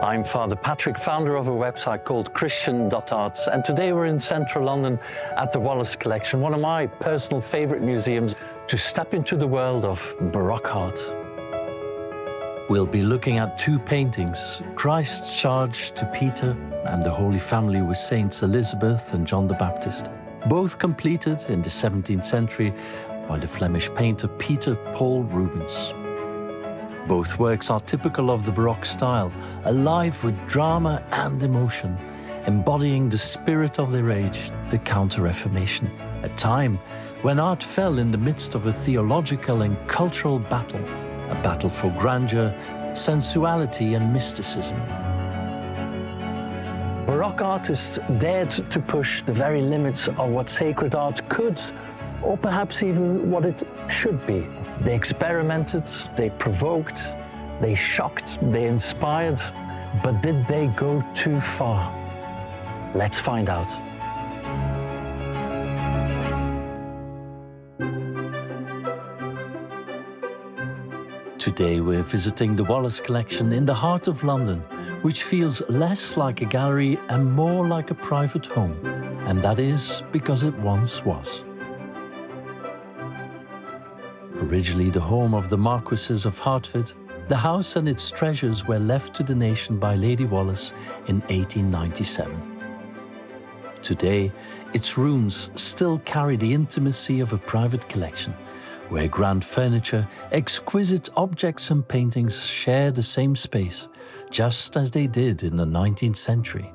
I'm Father Patrick, founder of a website called Christian.arts, and today we're in central London at the Wallace Collection, one of my personal favorite museums, to step into the world of Baroque art. We'll be looking at two paintings, Christ's Charge to Peter and the Holy Family with Saints Elizabeth and John the Baptist, both completed in the 17th century by the Flemish painter Peter Paul Rubens. Both works are typical of the Baroque style, alive with drama and emotion, embodying the spirit of their age, the Counter-Reformation, a time when art fell in the midst of a theological and cultural battle, a battle for grandeur, sensuality and mysticism. Baroque artists dared to push the very limits of what sacred art could, or perhaps even what it should be. They experimented, they provoked, they shocked, they inspired, but did they go too far? Let's find out. Today we're visiting the Wallace Collection in the heart of London, which feels less like a gallery and more like a private home. And that is because it once was. Originally the home of the Marquesses of Hertford, the house and its treasures were left to the nation by Lady Wallace in 1897. Today, its rooms still carry the intimacy of a private collection, where grand furniture, exquisite objects and paintings share the same space, just as they did in the 19th century.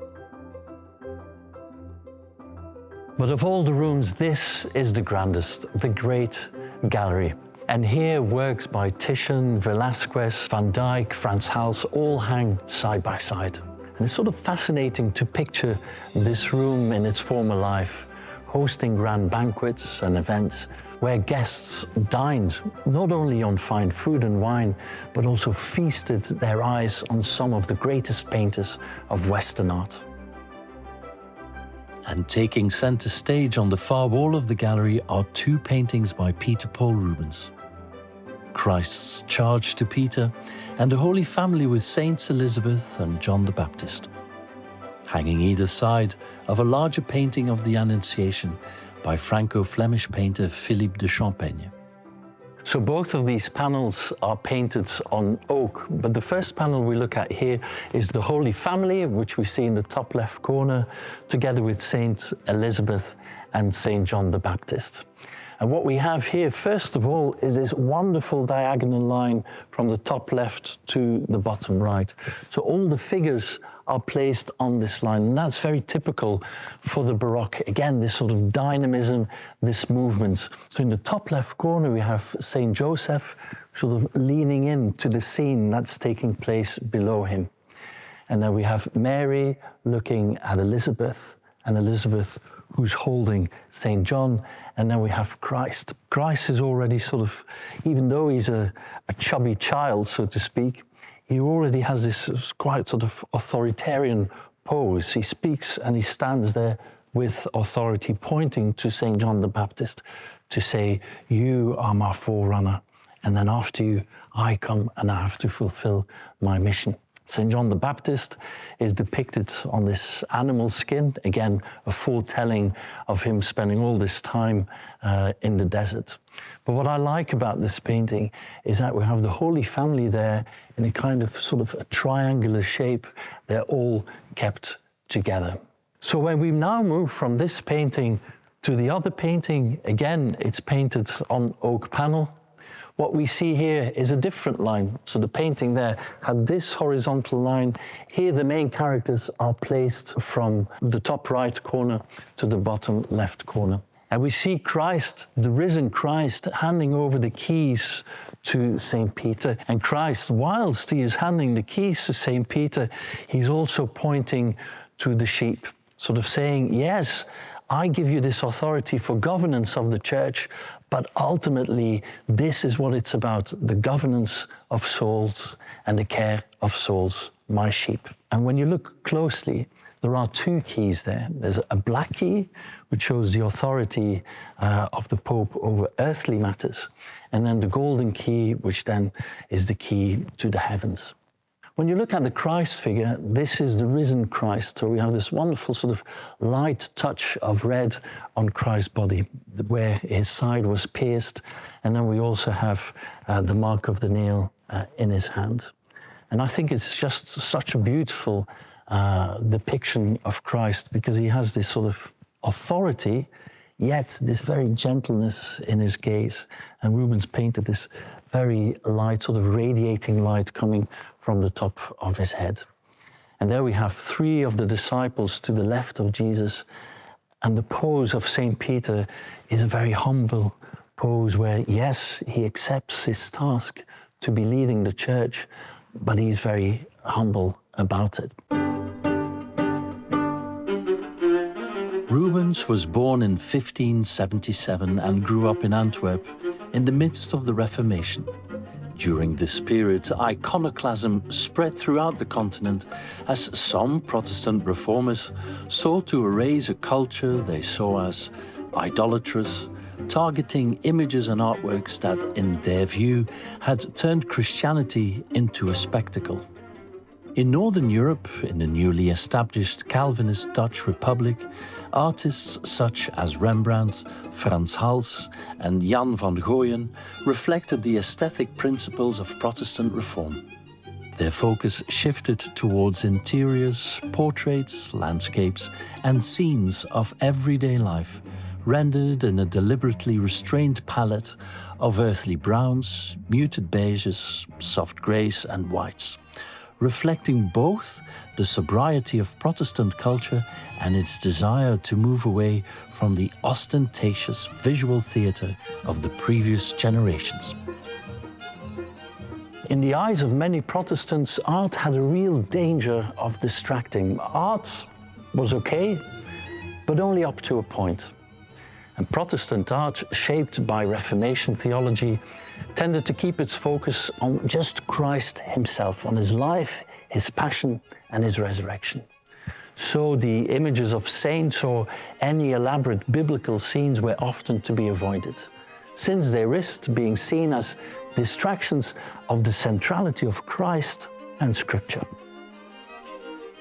But of all the rooms, this is the grandest, the Great Gallery. And here works by Titian, Velázquez, Van Dyck, Frans Hals all hang side by side. And it's sort of fascinating to picture this room in its former life, hosting grand banquets and events where guests dined not only on fine food and wine, but also feasted their eyes on some of the greatest painters of Western art. And taking center stage on the far wall of the gallery are two paintings by Peter Paul Rubens. Christ's Charge to Peter and the Holy Family with Saints Elizabeth and John the Baptist, hanging either side of a larger painting of the Annunciation by Franco-Flemish painter Philippe de Champaigne. So both of these panels are painted on oak, but the first panel we look at here is the Holy Family, which we see in the top left corner, together with Saint Elizabeth and Saint John the Baptist. And what we have here, first of all, is this wonderful diagonal line from the top left to the bottom right. So all the figures are placed on this line, and that's very typical for the Baroque. Again, this sort of dynamism, this movement. So in the top left corner, we have Saint Joseph sort of leaning into the scene that's taking place below him. And then we have Mary looking at Elizabeth, and Elizabeth who's holding Saint John, and then we have Christ. Christ is already sort of, even though he's a chubby child, so to speak, he already has this quite sort of authoritarian pose. He speaks and he stands there with authority, pointing to Saint John the Baptist to say, "You are my forerunner, and then after you, I come and I have to fulfill my mission." St. John the Baptist is depicted on this animal skin, again, a foretelling of him spending all this time in the desert. But what I like about this painting is that we have the Holy Family there in a kind of sort of a triangular shape. They're all kept together. So when we now move from this painting to the other painting, again, it's painted on oak panel. What we see here is a different line. So the painting there had this horizontal line. Here the main characters are placed from the top right corner to the bottom left corner. And we see Christ, the risen Christ, handing over the keys to St. Peter. And Christ, whilst he is handing the keys to St. Peter, he's also pointing to the sheep, sort of saying, yes, I give you this authority for governance of the church, but ultimately, this is what it's about, the governance of souls and the care of souls, my sheep. And when you look closely, there are two keys there. There's a black key, which shows the authority of the Pope over earthly matters, and then the golden key, which then is the key to the heavens. When you look at the Christ figure, this is the risen Christ. So we have this wonderful sort of light touch of red on Christ's body, where his side was pierced. And then we also have the mark of the nail in his hand. And I think it's just such a beautiful depiction of Christ, because he has this sort of authority, yet this very gentleness in his gaze. And Rubens painted this very light, sort of radiating light coming from the top of his head. And there we have three of the disciples to the left of Jesus. And the pose of St. Peter is a very humble pose where, yes, he accepts his task to be leading the church, but he's very humble about it. Rubens was born in 1577 and grew up in Antwerp in the midst of the Reformation. During this period, iconoclasm spread throughout the continent as some Protestant reformers sought to erase a culture they saw as idolatrous, targeting images and artworks that, in their view, had turned Christianity into a spectacle. In Northern Europe, in the newly established Calvinist Dutch Republic, artists such as Rembrandt, Frans Hals, and Jan van Goyen reflected the aesthetic principles of Protestant reform. Their focus shifted towards interiors, portraits, landscapes, and scenes of everyday life, rendered in a deliberately restrained palette of earthly browns, muted beiges, soft greys, and whites, reflecting both the sobriety of Protestant culture and its desire to move away from the ostentatious visual theatre of the previous generations. In the eyes of many Protestants, art had a real danger of distracting. Art was okay, but only up to a point. And Protestant art, shaped by Reformation theology, tended to keep its focus on just Christ himself, on his life, his passion, and his resurrection. So the images of saints or any elaborate biblical scenes were often to be avoided, since they risked being seen as distractions of the centrality of Christ and Scripture.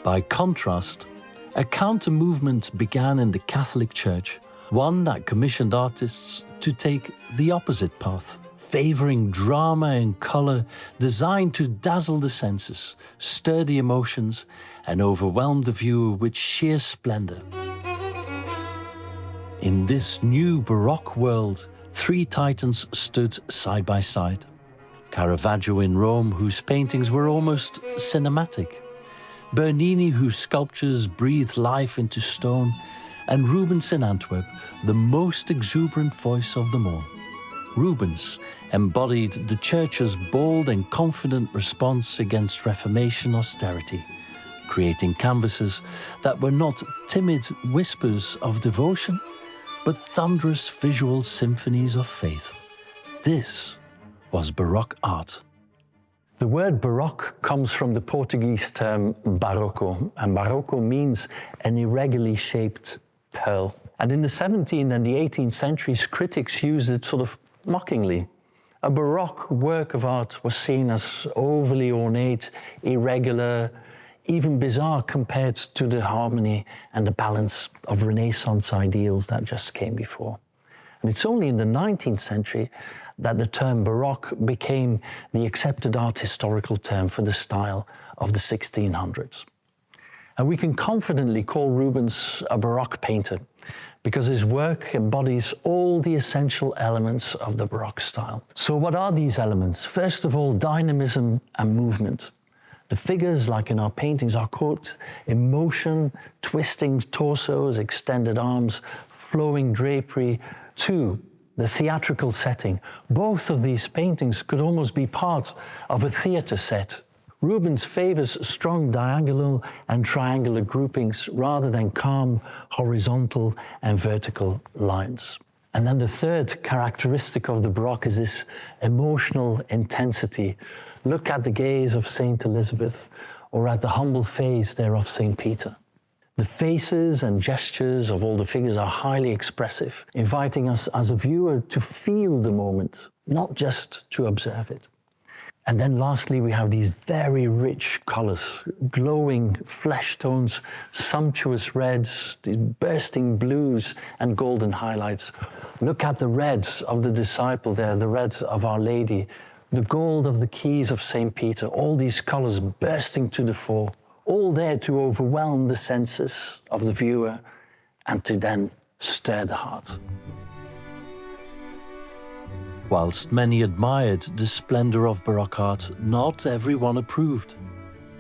By contrast, a counter-movement began in the Catholic Church, one that commissioned artists to take the opposite path, favoring drama and color designed to dazzle the senses, stir the emotions, and overwhelm the viewer with sheer splendor. In this new Baroque world, three titans stood side by side. Caravaggio in Rome, whose paintings were almost cinematic. Bernini, whose sculptures breathed life into stone. And Rubens in Antwerp, the most exuberant voice of them all. Rubens embodied the Church's bold and confident response against Reformation austerity, creating canvases that were not timid whispers of devotion, but thunderous visual symphonies of faith. This was Baroque art. The word Baroque comes from the Portuguese term Barroco, and Barroco means an irregularly shaped pearl. And in the 17th and the 18th centuries, critics used it sort of mockingly. A Baroque work of art was seen as overly ornate, irregular, even bizarre compared to the harmony and the balance of Renaissance ideals that just came before. And it's only in the 19th century that the term Baroque became the accepted art historical term for the style of the 1600s. And we can confidently call Rubens a Baroque painter because his work embodies all the essential elements of the Baroque style. So what are these elements? First of all, dynamism and movement. The figures, like in our paintings, are caught in motion, twisting torsos, extended arms, flowing drapery. Two, the theatrical setting. Both of these paintings could almost be part of a theatre set. Rubens favors strong diagonal and triangular groupings rather than calm horizontal and vertical lines. And then the third characteristic of the Baroque is this emotional intensity. Look at the gaze of Saint Elizabeth or at the humble face there of Saint Peter. The faces and gestures of all the figures are highly expressive, inviting us as a viewer to feel the moment, not just to observe it. And then lastly, we have these very rich colors, glowing flesh tones, sumptuous reds, these bursting blues and golden highlights. Look at the reds of the disciple there, the reds of Our Lady, the gold of the keys of St. Peter, all these colors bursting to the fore, all there to overwhelm the senses of the viewer and to then stir the heart. Whilst many admired the splendor of Baroque art, not everyone approved.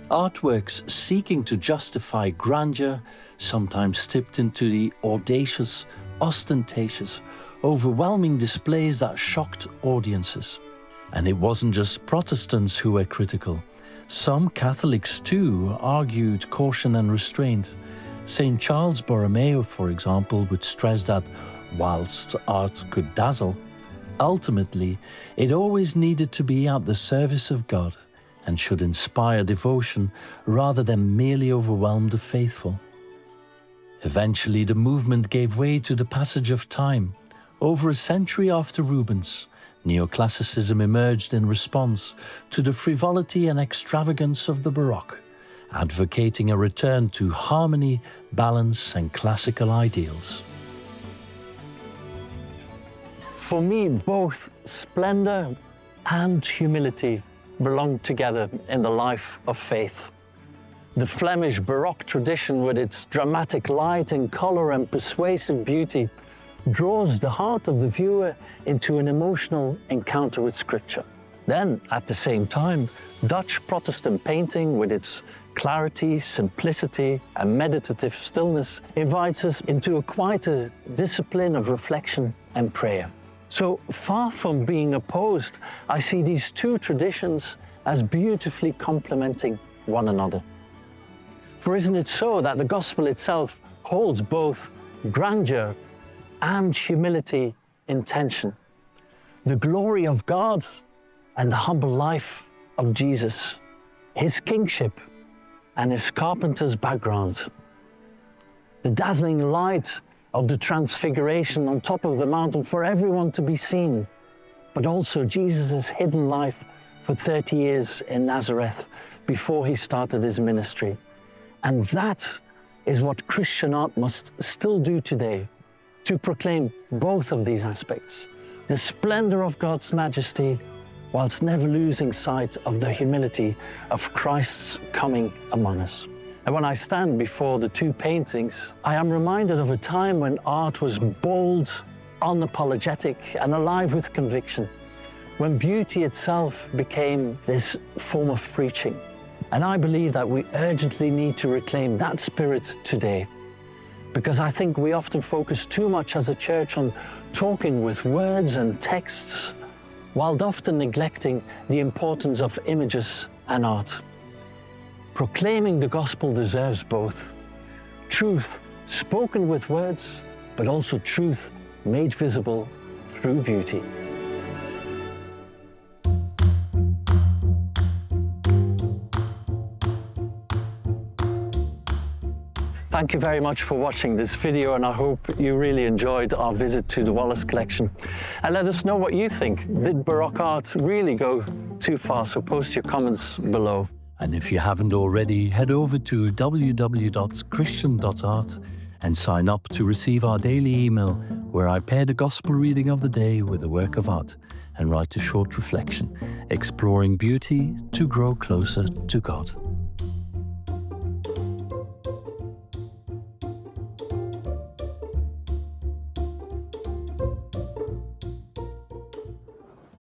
Artworks seeking to justify grandeur sometimes stepped into the audacious, ostentatious, overwhelming displays that shocked audiences. And it wasn't just Protestants who were critical. Some Catholics too argued caution and restraint. St. Charles Borromeo, for example, would stress that whilst art could dazzle, ultimately, it always needed to be at the service of God and should inspire devotion rather than merely overwhelm the faithful. Eventually, the movement gave way to the passage of time. Over a century after Rubens, neoclassicism emerged in response to the frivolity and extravagance of the Baroque, advocating a return to harmony, balance, and classical ideals. For me, both splendor and humility belong together in the life of faith. The Flemish Baroque tradition, with its dramatic light and color and persuasive beauty, draws the heart of the viewer into an emotional encounter with Scripture. Then, at the same time, Dutch Protestant painting, with its clarity, simplicity, and meditative stillness, invites us into a quieter discipline of reflection and prayer. So far from being opposed, I see these two traditions as beautifully complementing one another. For isn't it so that the gospel itself holds both grandeur and humility in tension? The glory of God and the humble life of Jesus, his kingship and his carpenter's background. The dazzling light of the transfiguration on top of the mountain for everyone to be seen, but also Jesus' hidden life for 30 years in Nazareth before he started his ministry. And that is what Christian art must still do today, to proclaim both of these aspects, the splendor of God's majesty, whilst never losing sight of the humility of Christ's coming among us. And when I stand before the two paintings, I am reminded of a time when art was bold, unapologetic, and alive with conviction, when beauty itself became this form of preaching. And I believe that we urgently need to reclaim that spirit today, because I think we often focus too much as a church on talking with words and texts, while often neglecting the importance of images and art. Proclaiming the gospel deserves both. Truth spoken with words, but also truth made visible through beauty. Thank you very much for watching this video, and I hope you really enjoyed our visit to the Wallace Collection. And let us know what you think. Did Baroque art really go too far? So post your comments below. And if you haven't already, head over to www.christian.art and sign up to receive our daily email, where I pair the gospel reading of the day with a work of art and write a short reflection, exploring beauty to grow closer to God.